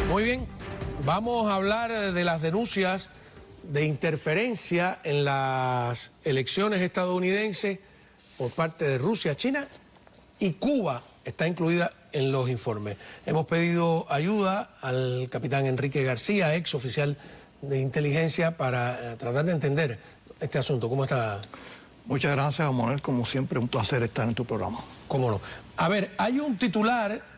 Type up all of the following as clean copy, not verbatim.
Muy bien, vamos a hablar de las denuncias de interferencia en las elecciones estadounidenses por parte de Rusia, China y Cuba está incluida en los informes. Hemos pedido ayuda al capitán Enrique García, ex oficial de inteligencia, para tratar de entender este asunto. ¿Cómo está? Muchas gracias, Manuel. Como siempre, un placer estar en tu programa. ¿Cómo no? A ver, hay un titular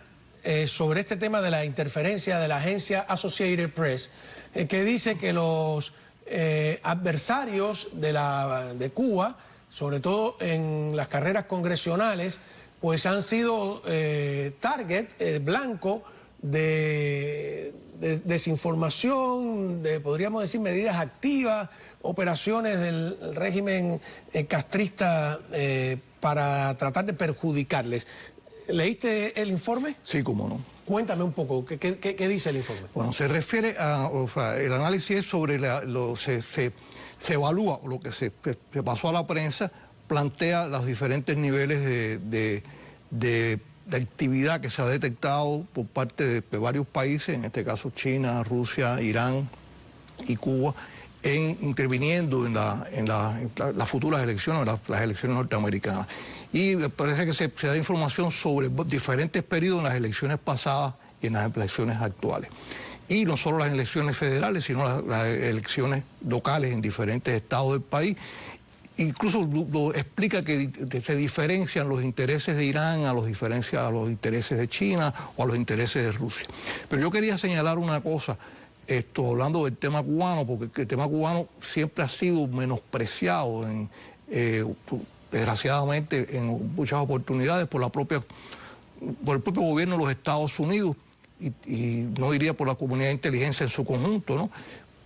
sobre este tema de la interferencia de la agencia Associated Press que dice que los adversarios de Cuba, sobre todo en las carreras congresionales, pues han sido blanco de desinformación, de, podríamos decir, medidas activas, operaciones del régimen castrista para tratar de perjudicarles. ¿Leíste el informe? Sí, cómo no. Cuéntame un poco, ¿qué dice el informe? Bueno, se refiere a, el análisis es sobre, se evalúa lo que se pasó a la prensa, plantea los diferentes niveles de actividad que se ha detectado por parte de varios países, en este caso China, Rusia, Irán y Cuba, interviniendo en las futuras elecciones, las elecciones norteamericanas. Y parece que se da información sobre diferentes periodos en las elecciones pasadas y en las elecciones actuales. Y no solo las elecciones federales, sino las elecciones locales en diferentes estados del país. Incluso lo explica que se diferencian los intereses de Irán a los intereses de China o a los intereses de Rusia. Pero yo quería señalar una cosa, hablando del tema cubano, porque el tema cubano siempre ha sido menospreciado, desgraciadamente, en muchas oportunidades por el propio gobierno de los Estados Unidos, y no diría por la comunidad de inteligencia en su conjunto, ¿no?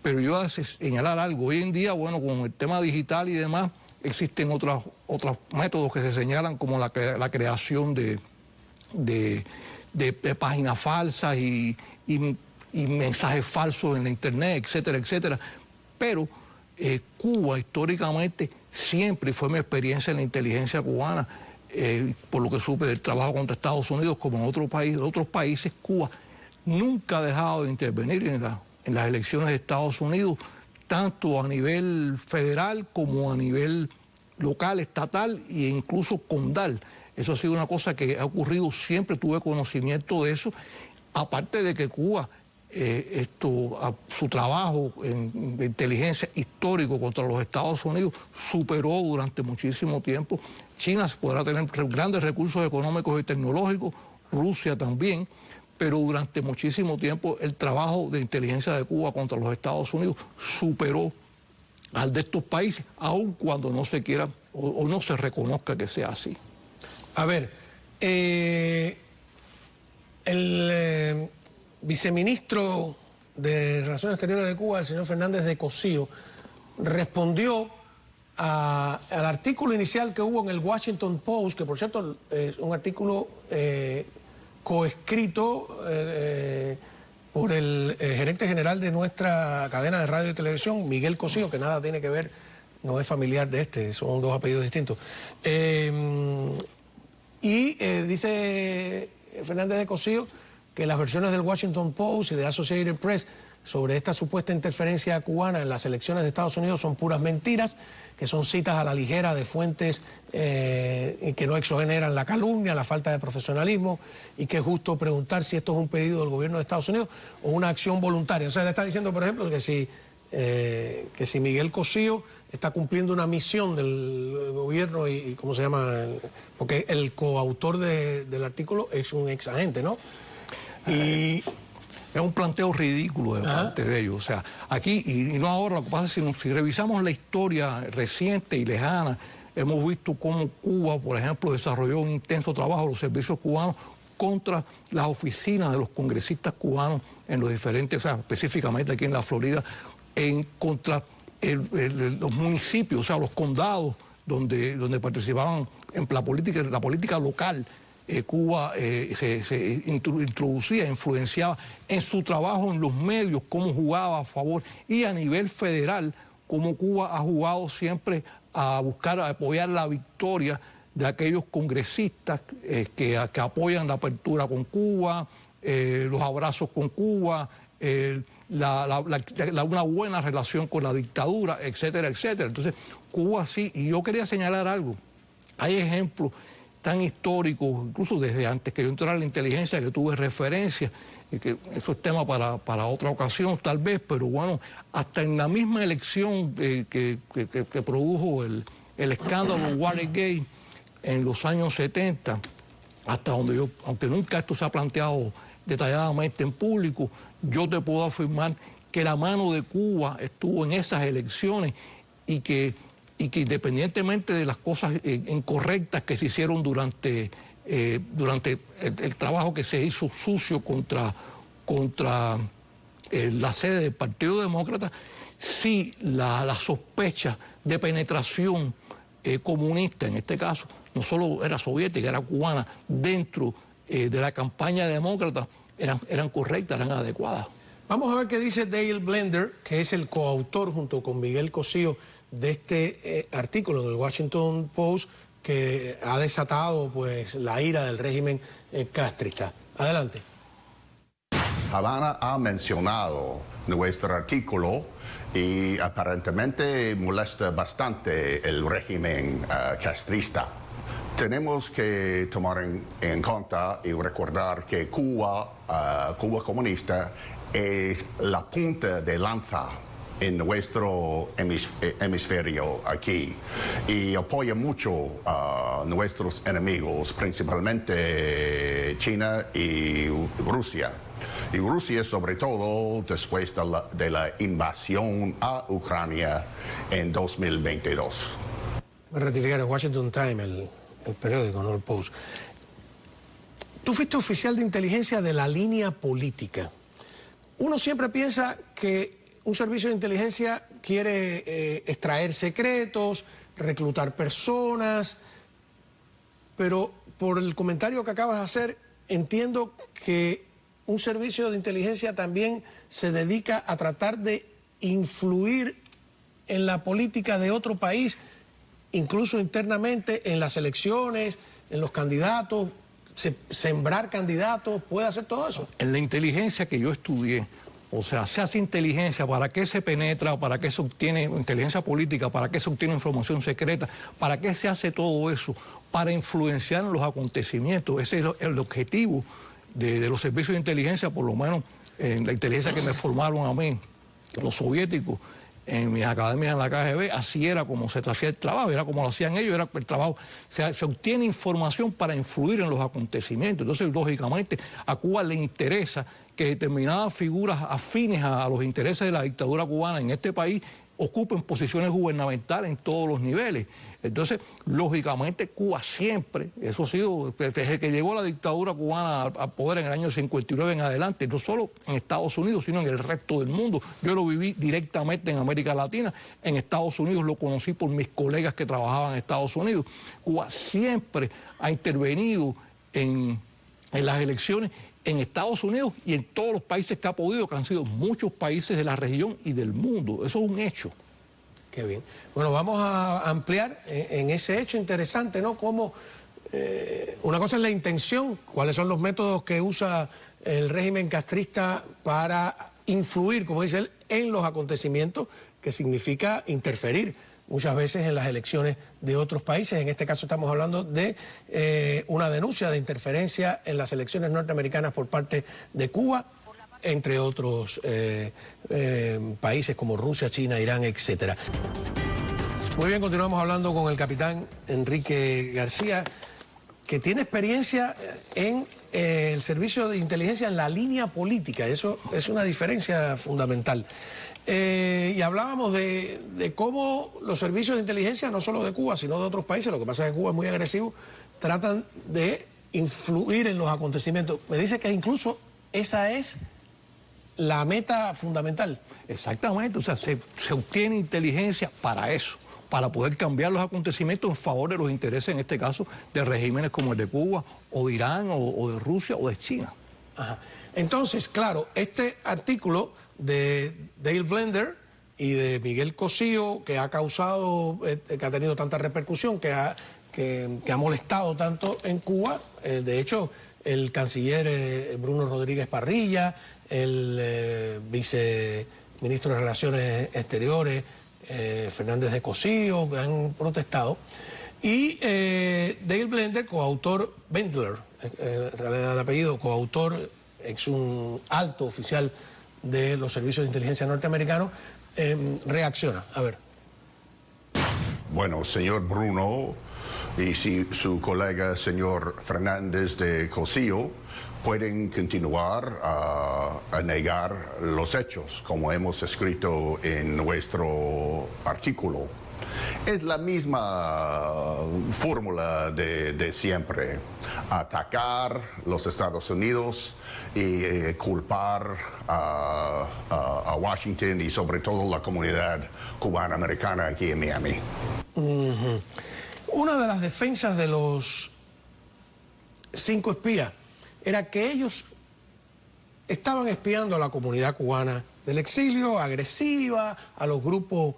Pero yo voy a señalar algo. Hoy en día, bueno, con el tema digital y demás, existen otros métodos que se señalan, como la creación de páginas falsas y mensajes falsos en la internet, etcétera, etcétera. Pero Cuba históricamente siempre fue mi experiencia en la inteligencia cubana, por lo que supe del trabajo contra Estados Unidos, como en otros países, Cuba nunca ha dejado de intervenir en las elecciones de Estados Unidos, tanto a nivel federal como a nivel local, estatal e incluso condal. Eso ha sido una cosa que ha ocurrido, siempre tuve conocimiento de eso, aparte de que Cuba, su trabajo en inteligencia histórico contra los Estados Unidos superó durante muchísimo tiempo. China podrá tener grandes recursos económicos y tecnológicos, Rusia también, pero durante muchísimo tiempo el trabajo de inteligencia de Cuba contra los Estados Unidos superó al de estos países, aun cuando no se quiera o no se reconozca que sea así. A ver, el viceministro de Relaciones Exteriores de Cuba, el señor Fernández de Cosío, respondió al artículo inicial que hubo en el Washington Post, que por cierto es un artículo coescrito por el gerente general de nuestra cadena de radio y televisión, Miguel Cosío, que nada tiene que ver, no es familiar de son dos apellidos distintos. Dice Fernández de Cosío que las versiones del Washington Post y de Associated Press sobre esta supuesta interferencia cubana en las elecciones de Estados Unidos son puras mentiras, que son citas a la ligera de fuentes que no exogeneran la calumnia, la falta de profesionalismo, y que es justo preguntar si esto es un pedido del gobierno de Estados Unidos o una acción voluntaria. O sea, le está diciendo, por ejemplo, que si Miguel Cosío está cumpliendo una misión del gobierno y ¿cómo se llama? Porque el coautor del artículo es un ex agente, ¿no? Y es un planteo ridículo de parte de ellos. O sea, aquí, y no ahora, lo que pasa es que si revisamos la historia reciente y lejana, hemos visto cómo Cuba, por ejemplo, desarrolló un intenso trabajo, los servicios cubanos, contra las oficinas de los congresistas cubanos en los diferentes, o sea, específicamente aquí en la Florida, contra los municipios, o sea, los condados donde participaban en la política local. Cuba se introducía, influenciaba en su trabajo en los medios, cómo jugaba a favor, y a nivel federal, cómo Cuba ha jugado siempre a buscar, a apoyar la victoria de aquellos congresistas que apoyan la apertura con Cuba, los abrazos con Cuba, una buena relación con la dictadura, etcétera, etcétera. Entonces, Cuba sí, y yo quería señalar algo. Hay ejemplos tan históricos, incluso desde antes que yo entrara a la inteligencia, que tuve referencia, y que eso es tema para otra ocasión tal vez, pero bueno, hasta en la misma elección que produjo el escándalo Watergate en los años 70, hasta donde yo, aunque nunca esto se ha planteado detalladamente en público, yo te puedo afirmar que la mano de Cuba estuvo en esas elecciones y que independientemente de las cosas incorrectas que se hicieron durante el trabajo que se hizo sucio contra la sede del Partido Demócrata, sí la sospecha de penetración comunista, en este caso, no solo era soviética, era cubana, dentro de la campaña demócrata, eran correctas, eran adecuadas. Vamos a ver qué dice Dale Blender, que es el coautor junto con Miguel Cosío de este artículo en el Washington Post que ha desatado pues la ira del régimen castrista. Adelante. Havana ha mencionado nuestro artículo y aparentemente molesta bastante el régimen castrista. Tenemos que tomar en cuenta y recordar que Cuba comunista es la punta de lanza en nuestro hemisferio aquí y apoya mucho a nuestros enemigos, principalmente China y Rusia. Y Rusia, sobre todo, después de la invasión a Ucrania en 2022. Me ratificar el Washington Times, el periódico, no el Post. Tú fuiste oficial de inteligencia de la línea política. Uno siempre piensa que un servicio de inteligencia quiere extraer secretos, reclutar personas, pero por el comentario que acabas de hacer, entiendo que un servicio de inteligencia también se dedica a tratar de influir en la política de otro país, incluso internamente en las elecciones, en los candidatos, sembrar candidatos, ¿puede hacer todo eso? En la inteligencia que yo estudié, o sea, se hace inteligencia, ¿para qué se penetra? ¿Para qué se obtiene inteligencia política? ¿Para qué se obtiene información secreta? ¿Para qué se hace todo eso? Para influenciar los acontecimientos. Ese es el objetivo de los servicios de inteligencia, por lo menos en la inteligencia que me formaron a mí, los soviéticos, en mis academias en la KGB, así era como se hacía el trabajo, era como lo hacían ellos, era el trabajo, se obtiene información para influir en los acontecimientos. Entonces, lógicamente, a Cuba le interesa que determinadas figuras afines a los intereses de la dictadura cubana en este país ocupen posiciones gubernamentales en todos los niveles. Entonces, lógicamente, Cuba siempre, eso ha sido, desde que llegó la dictadura cubana al poder en el año 59 en adelante, no solo en Estados Unidos, sino en el resto del mundo. Yo lo viví directamente en América Latina, en Estados Unidos lo conocí por mis colegas que trabajaban en Estados Unidos. Cuba siempre ha intervenido en las elecciones en Estados Unidos y en todos los países que ha podido, que han sido muchos países de la región y del mundo. Eso es un hecho. Qué bien. Bueno, vamos a ampliar en ese hecho interesante, ¿no? Cómo una cosa es la intención, cuáles son los métodos que usa el régimen castrista para influir, como dice él, en los acontecimientos, que significa interferir muchas veces en las elecciones de otros países. En este caso estamos hablando de una denuncia de interferencia en las elecciones norteamericanas por parte de Cuba, entre otros países como Rusia, China, Irán, etcétera. Muy bien, continuamos hablando con el capitán Enrique García, que tiene experiencia en el servicio de inteligencia en la línea política. Eso es una diferencia fundamental. Y hablábamos de cómo los servicios de inteligencia, no solo de Cuba, sino de otros países, lo que pasa es que Cuba es muy agresivo, tratan de influir en los acontecimientos. Me dice que incluso esa es la meta fundamental. Exactamente, o sea, se obtiene inteligencia para eso, para poder cambiar los acontecimientos en favor de los intereses, en este caso, de regímenes como el de Cuba, o de Irán, o de Rusia, o de China. Ajá. Entonces, claro, este artículo de Dale Blender y de Miguel Cosío, que ha causado, que ha tenido tanta repercusión, que ha molestado tanto en Cuba, de hecho, el canciller Bruno Rodríguez Parrilla, el viceministro de Relaciones Exteriores Fernández de Cosío, que han protestado, y Dale Blender, coautor, Bendler, en realidad el apellido, coautor, es un alto oficial de los servicios de inteligencia norteamericanos, reacciona. A ver. Bueno, señor Bruno y si su colega, señor Fernández de Cosío, pueden continuar a negar los hechos, como hemos escrito en nuestro artículo. Es la misma fórmula de siempre, atacar los Estados Unidos y culpar a Washington y sobre todo la comunidad cubana-americana aquí en Miami. Una de las defensas de los 5 espías era que ellos estaban espiando a la comunidad cubana del exilio, agresiva, a los grupos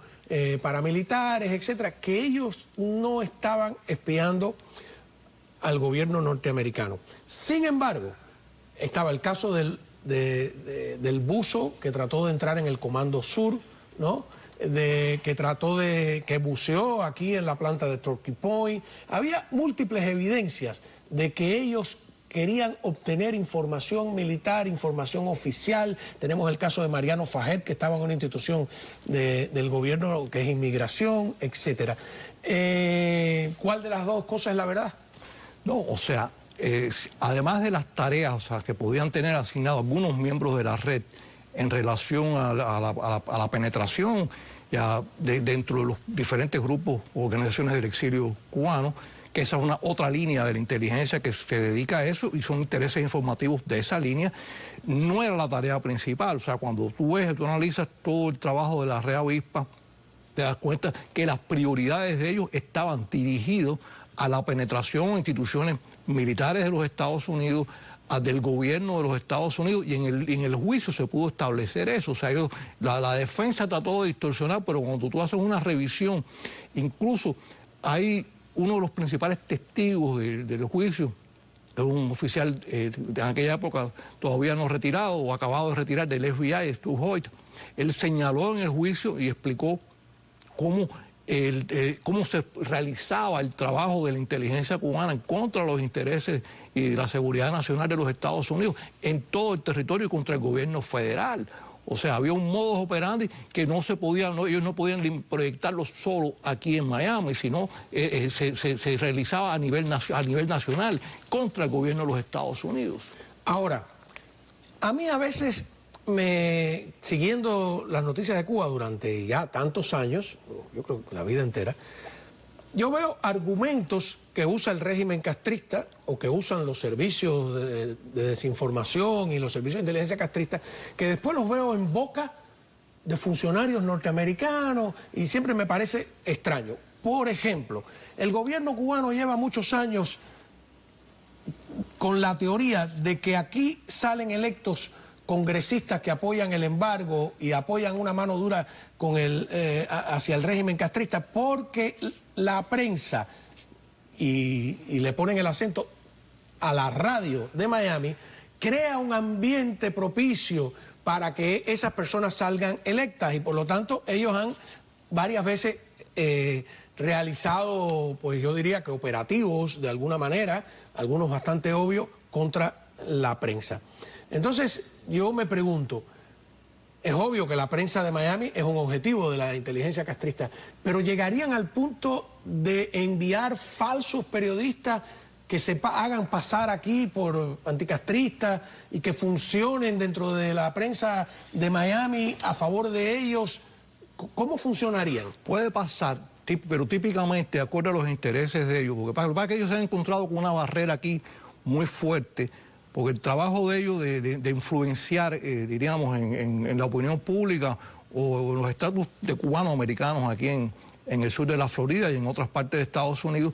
paramilitares, etcétera, que ellos no estaban espiando al gobierno norteamericano. Sin embargo, estaba el caso del buzo que trató de entrar en el Comando Sur, ¿no? Que buceó aquí en la planta de Turkey Point. Había múltiples evidencias de que ellos querían obtener información militar, información oficial. Tenemos el caso de Mariano Fajet, que estaba en una institución del gobierno que es inmigración, etcétera. ¿Cuál de las dos cosas es la verdad? No, o sea, además de las tareas, o sea, que podían tener asignados algunos miembros de la red en relación a la penetración ya dentro de los diferentes grupos o organizaciones del exilio cubano, que esa es una otra línea de la inteligencia que se dedica a eso y son intereses informativos de esa línea, no era la tarea principal. O sea, cuando tú analizas todo el trabajo de la Red Avispa, te das cuenta que las prioridades de ellos estaban dirigidos a la penetración en instituciones militares de los Estados Unidos, del gobierno de los Estados Unidos, y en el juicio se pudo establecer eso. O sea, la defensa trató de distorsionar, pero cuando tú haces una revisión, incluso hay uno de los principales testigos del juicio, es un oficial de aquella época todavía no retirado o acabado de retirar del FBI, Stu Hoyt. Él señaló en el juicio y explicó cómo se realizaba el trabajo de la inteligencia cubana en contra de los intereses y de la seguridad nacional de los Estados Unidos en todo el territorio y contra el gobierno federal. O sea, había un modus operandi que ellos no podían proyectarlo solo aquí en Miami, sino se realizaba a nivel nacional contra el gobierno de los Estados Unidos. Ahora, a mí a veces, siguiendo las noticias de Cuba durante ya tantos años, yo creo que la vida entera, yo veo argumentos que usa el régimen castrista o que usan los servicios de desinformación y los servicios de inteligencia castristas, que después los veo en boca de funcionarios norteamericanos y siempre me parece extraño. Por ejemplo, el gobierno cubano lleva muchos años con la teoría de que aquí salen electos congresistas que apoyan el embargo y apoyan una mano dura hacia el régimen castrista porque la prensa, y le ponen el acento a la radio de Miami, crea un ambiente propicio para que esas personas salgan electas y por lo tanto ellos han varias veces realizado, pues yo diría que operativos de alguna manera, algunos bastante obvios, contra la prensa. Entonces yo me pregunto, es obvio que la prensa de Miami es un objetivo de la inteligencia castrista, pero ¿llegarían al punto de enviar falsos periodistas que se hagan pasar aquí por anticastristas y que funcionen dentro de la prensa de Miami a favor de ellos? ¿Cómo funcionarían? Puede pasar, pero típicamente de acuerdo a los intereses de ellos, porque para que ellos se han encontrado con una barrera aquí muy fuerte, porque el trabajo de ellos de influenciar, diríamos, en la opinión pública o en los estatus de cubanos americanos aquí en el sur de la Florida y en otras partes de Estados Unidos,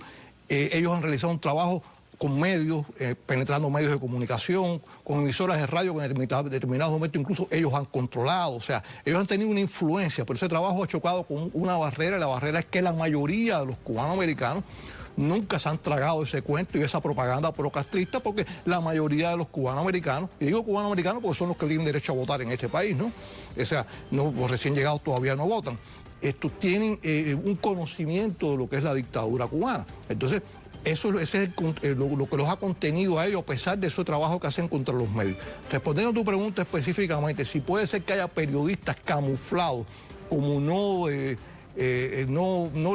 ellos han realizado un trabajo con medios, penetrando medios de comunicación, con emisoras de radio que en determinados momentos incluso ellos han controlado. O sea, ellos han tenido una influencia, pero ese trabajo ha chocado con una barrera, y la barrera es que la mayoría de los cubanoamericanos nunca se han tragado ese cuento y esa propaganda procastrista, porque la mayoría de los cubanoamericanos, y digo cubanoamericanos porque son los que tienen derecho a votar en este país, ¿no? O sea, los recién llegados todavía no votan. Estos tienen un conocimiento de lo que es la dictadura cubana. Entonces, ese es lo que los ha contenido a ellos, a pesar de ese trabajo que hacen contra los medios. Respondiendo a tu pregunta específicamente, si puede ser que haya periodistas camuflados como no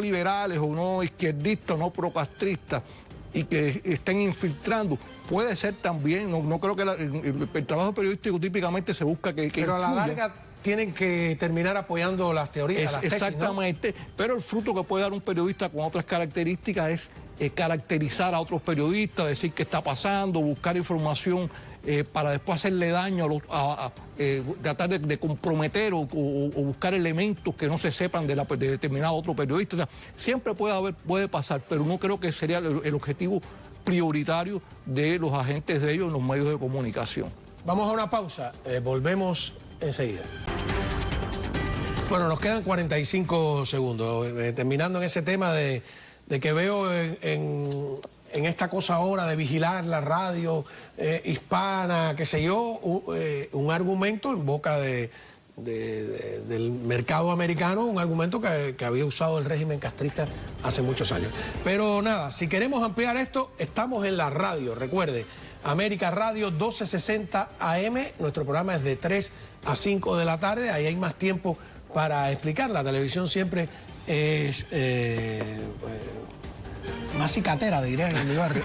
liberales o no izquierdistas, no procastristas, y que estén infiltrando, puede ser también. No creo que el trabajo periodístico típicamente se busca que pero a la influya. larga tienen que terminar apoyando las teorías, las tesis, exactamente, ¿no? Pero el fruto que puede dar un periodista con otras características es caracterizar a otros periodistas, decir qué está pasando, buscar información para después hacerle daño, tratar de comprometer o buscar elementos que no se sepan de determinado otro periodista. O sea, siempre puede pasar, pero no creo que sería el objetivo prioritario de los agentes de ellos en los medios de comunicación. Vamos a una pausa, volvemos enseguida. Bueno, nos quedan 45 segundos, terminando en ese tema de que veo en esta cosa ahora de vigilar la radio hispana, qué sé yo, un argumento en boca del mercado americano, un argumento que había usado el régimen castrista hace muchos años. Pero nada, si queremos ampliar esto, estamos en la radio, recuerde, América Radio 1260 AM, nuestro programa es de 3 a 5 de la tarde, ahí hay más tiempo para explicar. La televisión siempre es más cicatera, dirían en mi barrio.